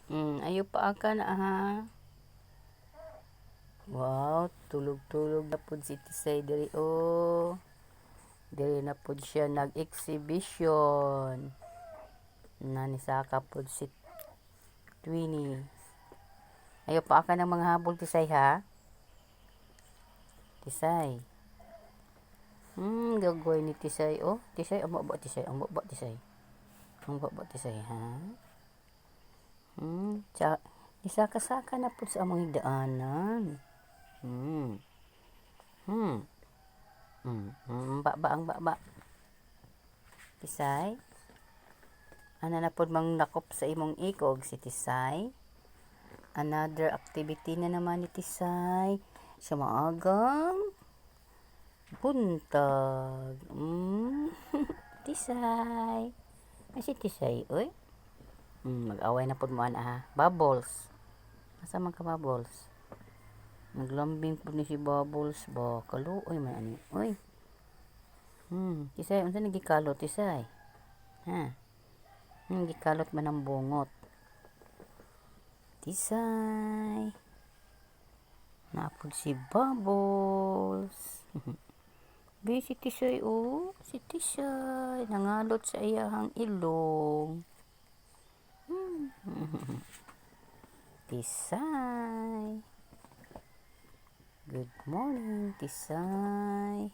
Ayo pa ka na ha. Wow, tulog-tulog na pud si Tisay diri oh. Diri na pud siya nag-exhibition. Nanisaka pud si Twinnie. Ayo pa ka ng mga habol Tisay ha. Tisay. Gagawin ni Tisay oh. Tisay, amo ba Tisay? Amo ba Tisay? Amo ba Tisay ha? Nisaka-saka na pud sa among higdaanan. Ang baba. Tisay. Ana na pud mang nakop sa imong ikog si Tisay. Another activity na naman ni Tisay sa maagang buntag. Tisay. Ay si Tisay, oy. Mag-away na pud mo ana ha. Bubbles. Asa man ka Bubbles? Naglambing pud ni si Bubbles ba. Kaluoy man ani. Oy. Tisay, unsa nagikalot Tisay? Ha? Gikalot man ang bungot. Tisay. Napod si Bubbles. Si Tisay oh. Si Tisay. Nangalot sa iyahang ilong. Tisay. Good morning, Tisay.